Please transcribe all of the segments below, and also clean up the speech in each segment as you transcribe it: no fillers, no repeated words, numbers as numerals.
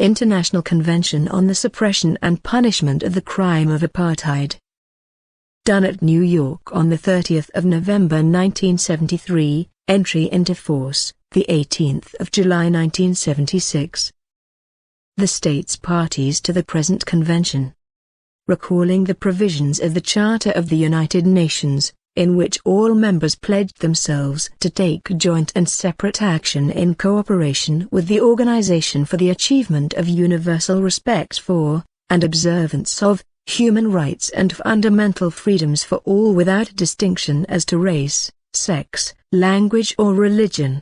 International Convention on the Suppression and Punishment of the Crime of Apartheid. Done at New York on the 30th of November 1973, entry into force, the 18th of July 1976. The states parties to the present convention. Recalling the provisions of the Charter of the United Nations, in which all members pledged themselves to take joint and separate action in cooperation with the Organization for the Achievement of Universal Respect for, and Observance of, Human Rights and Fundamental Freedoms for all without distinction as to race, sex, language or religion.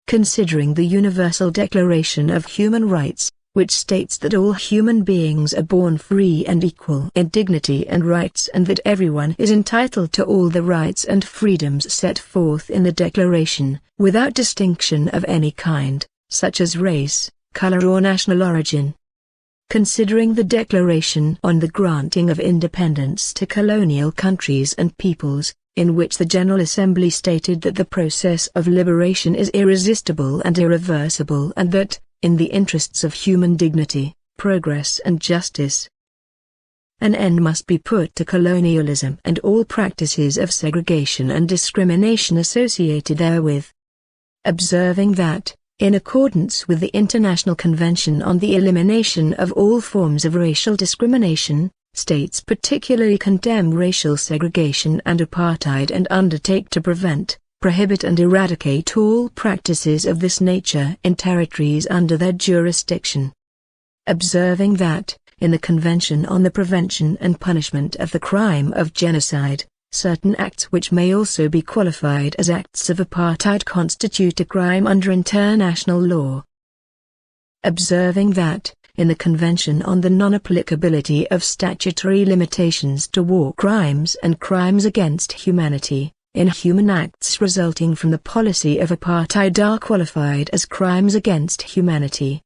Considering the Universal Declaration of Human Rights, which states that all human beings are born free and equal in dignity and rights, and that everyone is entitled to all the rights and freedoms set forth in the Declaration, without distinction of any kind, such as race, color or national origin. Considering the Declaration on the Granting of Independence to Colonial Countries and Peoples, in which the General Assembly stated that the process of liberation is irresistible and irreversible, and that, in the interests of human dignity, progress and justice, an end must be put to colonialism and all practices of segregation and discrimination associated therewith. Observing that, in accordance with the International Convention on the Elimination of All Forms of Racial Discrimination, states particularly condemn racial segregation and apartheid and undertake to prevent, prohibit and eradicate all practices of this nature in territories under their jurisdiction. Observing that, in the Convention on the Prevention and Punishment of the Crime of Genocide, certain acts which may also be qualified as acts of apartheid constitute a crime under international law. Observing that, in the Convention on the Non-Applicability of Statutory Limitations to War Crimes and Crimes Against Humanity, inhuman acts resulting from the policy of apartheid are qualified as crimes against humanity.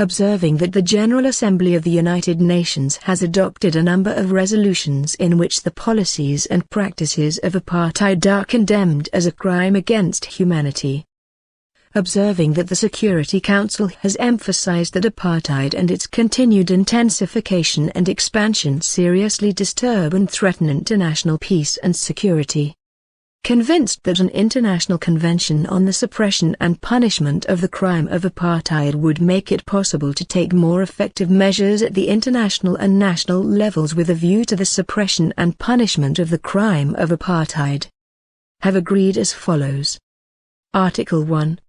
Observing that the General Assembly of the United Nations has adopted a number of resolutions in which the policies and practices of apartheid are condemned as a crime against humanity. Observing that the Security Council has emphasized that apartheid and its continued intensification and expansion seriously disturb and threaten international peace and security. Convinced that an international convention on the suppression and punishment of the crime of apartheid would make it possible to take more effective measures at the international and national levels with a view to the suppression and punishment of the crime of apartheid. Have agreed as follows. Article 1.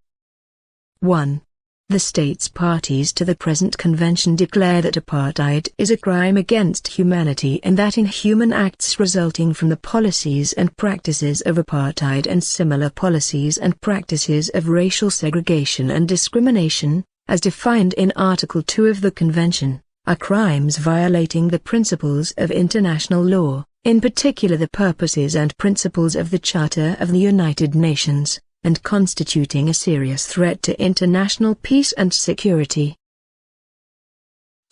1. The states parties to the present convention declare that apartheid is a crime against humanity and that inhuman acts resulting from the policies and practices of apartheid and similar policies and practices of racial segregation and discrimination, as defined in Article 2 of the Convention, are crimes violating the principles of international law, in particular the purposes and principles of the Charter of the United Nations, and constituting a serious threat to international peace and security.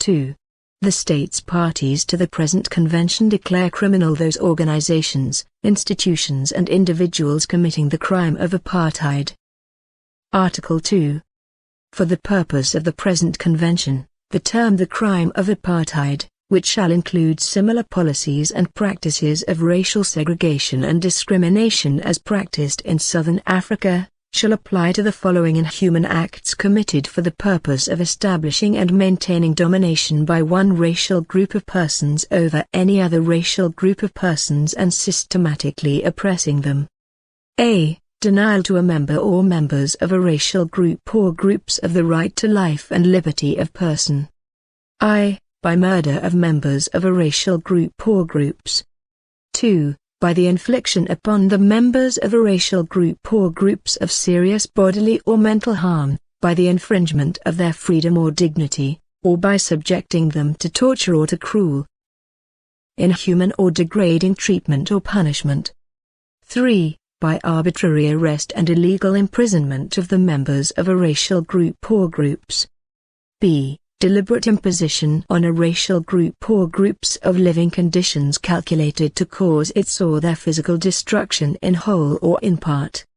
2. The states parties to the present convention declare criminal those organizations, institutions and individuals committing the crime of apartheid. Article 2. For the purpose of the present convention, the term the crime of apartheid, which shall include similar policies and practices of racial segregation and discrimination as practiced in Southern Africa, shall apply to the following inhuman acts committed for the purpose of establishing and maintaining domination by one racial group of persons over any other racial group of persons and systematically oppressing them. A. Denial to a member or members of a racial group or groups of the right to life and liberty of person. I. By murder of members of a racial group or groups. 2. By the infliction upon the members of a racial group or groups of serious bodily or mental harm, by the infringement of their freedom or dignity, or by subjecting them to torture or to cruel, inhuman or degrading treatment or punishment. 3. By arbitrary arrest and illegal imprisonment of the members of a racial group or groups. B. Deliberate imposition on a racial group or groups of living conditions calculated to cause its or their physical destruction in whole or in part.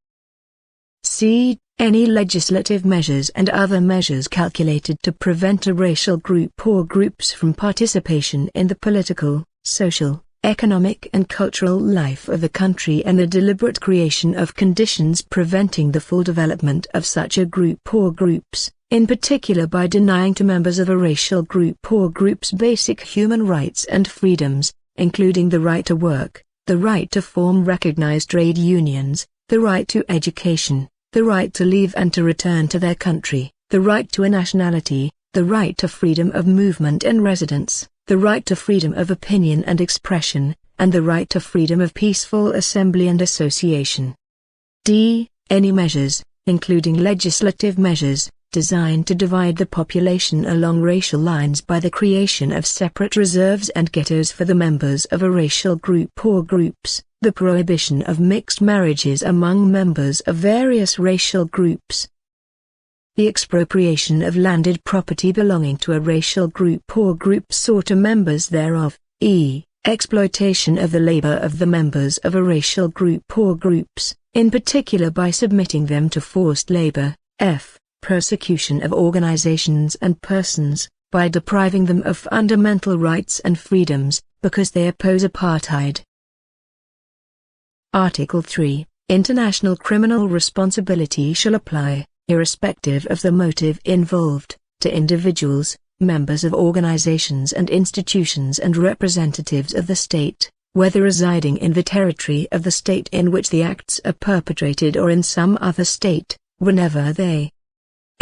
C. any legislative measures and other measures calculated to prevent a racial group or groups from participation in the political, social, economic and cultural life of the country, and the deliberate creation of conditions preventing the full development of such a group or groups, in particular by denying to members of a racial group or groups basic human rights and freedoms, including the right to work, the right to form recognized trade unions, the right to education, the right to leave and to return to their country, the right to a nationality, the right to freedom of movement and residence, the right to freedom of opinion and expression, and the right to freedom of peaceful assembly and association. D. Any measures, including legislative measures, designed to divide the population along racial lines by the creation of separate reserves and ghettos for the members of a racial group or groups, the prohibition of mixed marriages among members of various racial groups, the expropriation of landed property belonging to a racial group or groups or to members thereof, exploitation of the labor of the members of a racial group or groups, in particular by submitting them to forced labor, f. persecution of organizations and persons, by depriving them of fundamental rights and freedoms, because they oppose apartheid. Article 3. International criminal responsibility shall apply, irrespective of the motive involved, to individuals, members of organizations and institutions and representatives of the state, whether residing in the territory of the state in which the acts are perpetrated or in some other state, whenever they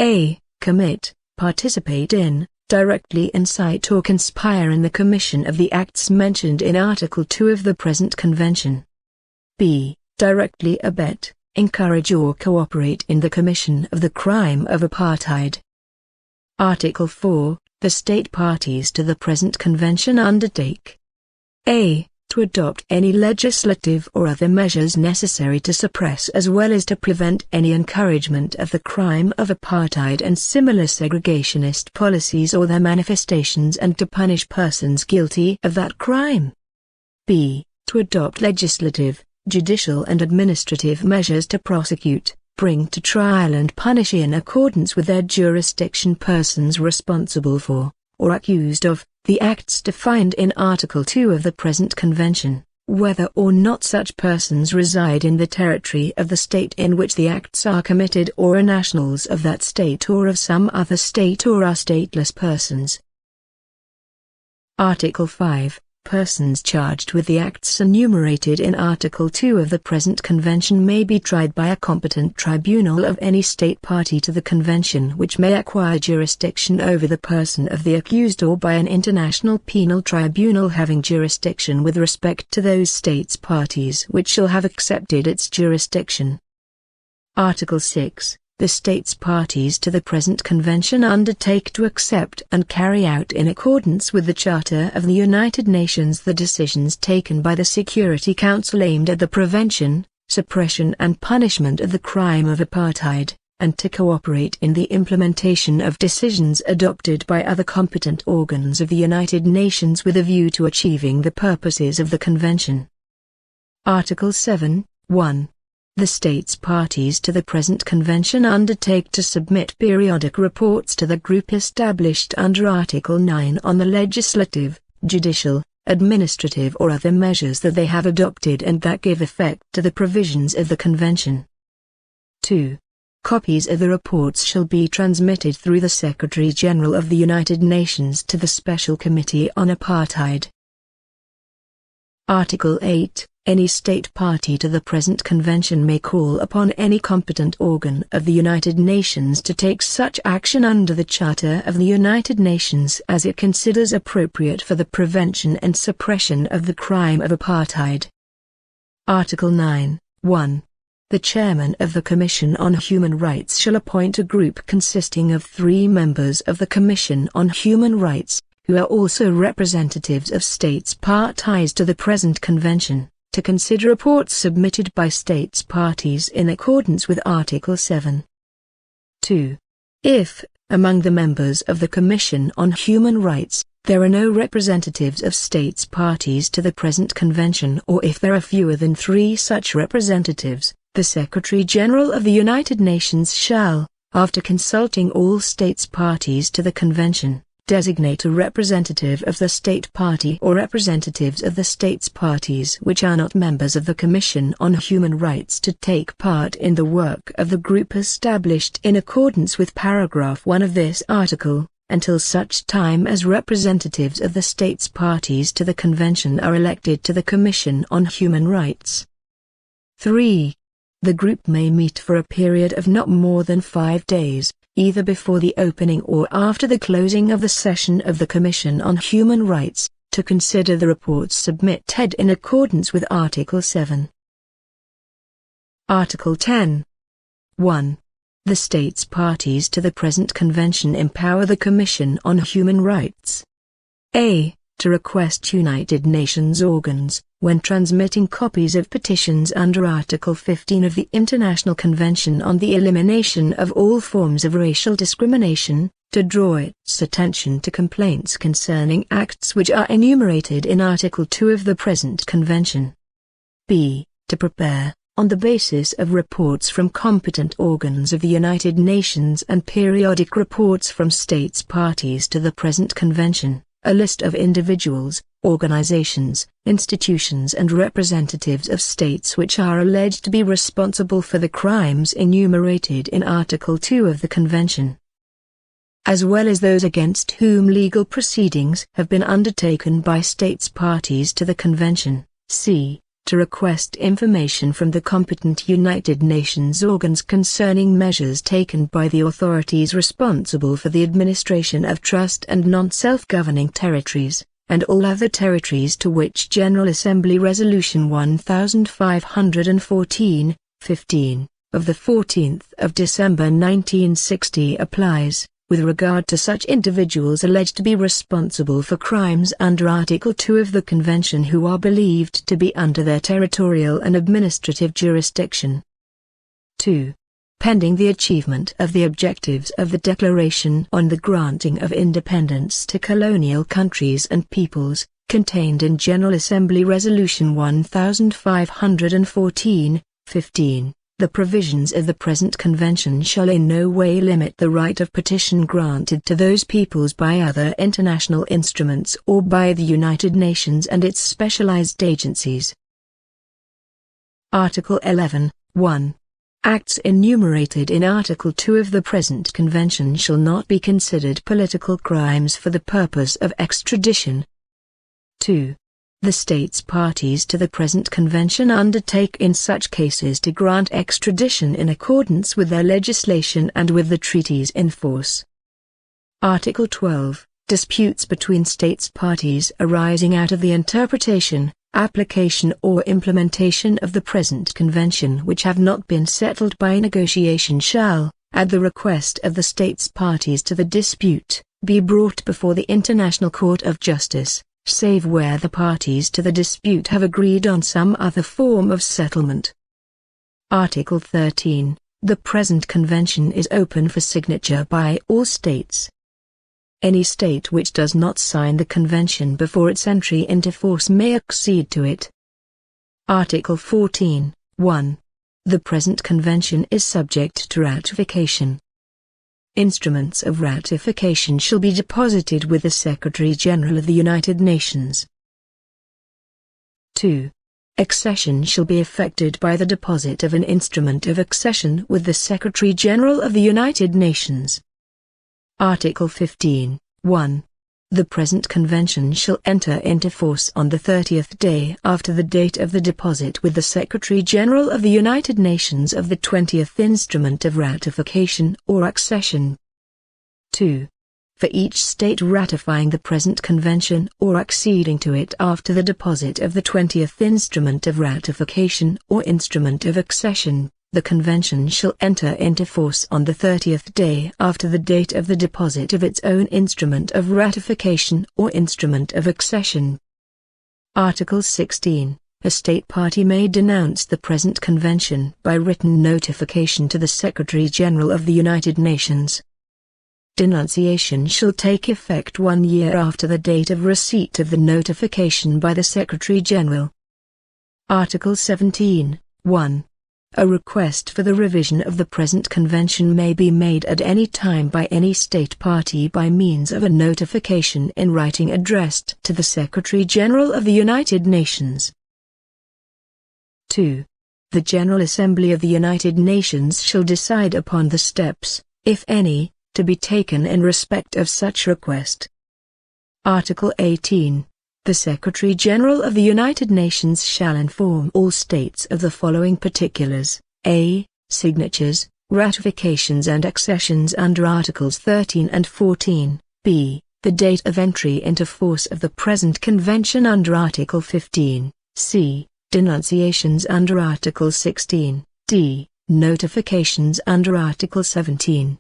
a. commit, participate in, directly incite or conspire in the commission of the acts mentioned in Article 2 of the present Convention. b. Directly abet, encourage or cooperate in the commission of the crime of apartheid. Article 4. The state parties to the present Convention undertake a. to adopt any legislative or other measures necessary to suppress as well as to prevent any encouragement of the crime of apartheid and similar segregationist policies or their manifestations, and to punish persons guilty of that crime. b. To adopt legislative, judicial and administrative measures to prosecute, bring to trial and punish in accordance with their jurisdiction persons responsible for, or accused of, the acts defined in Article 2 of the present Convention, whether or not such persons reside in the territory of the state in which the acts are committed or are nationals of that state or of some other state or are stateless persons. Article 5. Persons charged with the acts enumerated in Article 2 of the present Convention may be tried by a competent tribunal of any state party to the Convention which may acquire jurisdiction over the person of the accused, or by an international penal tribunal having jurisdiction with respect to those states parties which shall have accepted its jurisdiction. Article 6. The states parties to the present Convention undertake to accept and carry out in accordance with the Charter of the United Nations the decisions taken by the Security Council aimed at the prevention, suppression and punishment of the crime of apartheid, and to cooperate in the implementation of decisions adopted by other competent organs of the United Nations with a view to achieving the purposes of the Convention. Article 7, 1. The states parties to the present Convention undertake to submit periodic reports to the group established under Article 9 on the legislative, judicial, administrative or other measures that they have adopted and that give effect to the provisions of the Convention. 2. Copies of the reports shall be transmitted through the Secretary-General of the United Nations to the Special Committee on Apartheid. Article 8. Any state party to the present Convention may call upon any competent organ of the United Nations to take such action under the Charter of the United Nations as it considers appropriate for the prevention and suppression of the crime of apartheid. Article 9, 1. The chairman of the Commission on Human Rights shall appoint a group consisting of 3 members of the Commission on Human Rights, who are also representatives of states parties to the present Convention, to consider reports submitted by states parties in accordance with Article 7. 2. If, among the members of the Commission on Human Rights, there are no representatives of states parties to the present Convention, or if there are fewer than 3 such representatives, The Secretary-General of the United Nations shall, after consulting all states parties to the Convention, designate a representative of the state party or representatives of the states parties which are not members of the Commission on Human Rights to take part in the work of the group established in accordance with paragraph 1 of this article, until such time as representatives of the states parties to the Convention are elected to the Commission on Human Rights. 3. The group may meet for a period of not more than 5 days, either before the opening or after the closing of the session of the Commission on Human Rights, to consider the reports submitted in accordance with Article 7. Article 10. 1. The states parties to the present convention empower the Commission on Human Rights a. to request United Nations organs, when transmitting copies of petitions under Article 15 of the International Convention on the Elimination of All Forms of Racial Discrimination, to draw its attention to complaints concerning acts which are enumerated in Article 2 of the present Convention. b. To prepare, on the basis of reports from competent organs of the United Nations and periodic reports from states parties to the present Convention, a list of individuals, organizations, institutions and representatives of states which are alleged to be responsible for the crimes enumerated in Article 2 of the Convention, as well as those against whom legal proceedings have been undertaken by states parties to the Convention. c. To request information from the competent United Nations organs concerning measures taken by the authorities responsible for the administration of trust and non-self-governing territories, and all other territories to which General Assembly Resolution 1514, 15, of the 14th of December 1960 applies, with regard to such individuals alleged to be responsible for crimes under Article 2 of the Convention who are believed to be under their territorial and administrative jurisdiction. 2. Pending the achievement of the objectives of the Declaration on the Granting of Independence to Colonial Countries and Peoples, contained in General Assembly Resolution 1514, 15. The provisions of the present Convention shall in no way limit the right of petition granted to those peoples by other international instruments or by the United Nations and its specialized agencies. Article 11, 1. Acts enumerated in Article 2 of the present Convention shall not be considered political crimes for the purpose of extradition. 2. The states parties to the present Convention undertake in such cases to grant extradition in accordance with their legislation and with the treaties in force. Article 12. Disputes between states parties arising out of the interpretation, application or implementation of the present Convention which have not been settled by negotiation shall, at the request of the states parties to the dispute, be brought before the International Court of Justice, save where the parties to the dispute have agreed on some other form of settlement. Article 13. The present Convention is open for signature by all states. Any state which does not sign the Convention before its entry into force may accede to it. Article 14, 1. The present Convention is subject to ratification. Instruments of ratification shall be deposited with the Secretary-General of the United Nations. 2. Accession shall be effected by the deposit of an instrument of accession with the Secretary-General of the United Nations. Article 15, 1. The present Convention shall enter into force on the 30th day after the date of the deposit with the Secretary-General of the United Nations of the 20th instrument of ratification or accession. 2. For each state ratifying the present Convention or acceding to it after the deposit of the 20th instrument of ratification or instrument of accession, the Convention shall enter into force on the 30th day after the date of the deposit of its own instrument of ratification or instrument of accession. Article 16. A state party may denounce the present Convention by written notification to the Secretary-General of the United Nations. Denunciation shall take effect 1 year after the date of receipt of the notification by the Secretary-General. Article 17, 1. A request for the revision of the present convention may be made at any time by any state party by means of a notification in writing addressed to the Secretary-General of the United Nations. 2. The General Assembly of the United Nations shall decide upon the steps, if any, to be taken in respect of such request. Article 18. The Secretary-General of the United Nations shall inform all states of the following particulars: a. Signatures, ratifications and accessions under Articles 13 and 14, b. The date of entry into force of the present convention under Article 15, c. Denunciations under Article 16, d. Notifications under Article 17.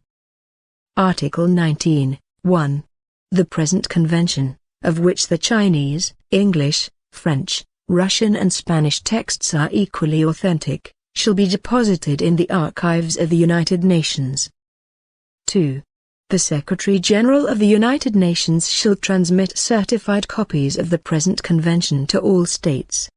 Article 19, 1. The present convention, of which the Chinese, English, French, Russian and Spanish texts are equally authentic, shall be deposited in the archives of the United Nations. 2. The Secretary-General of the United Nations shall transmit certified copies of the present convention to all states,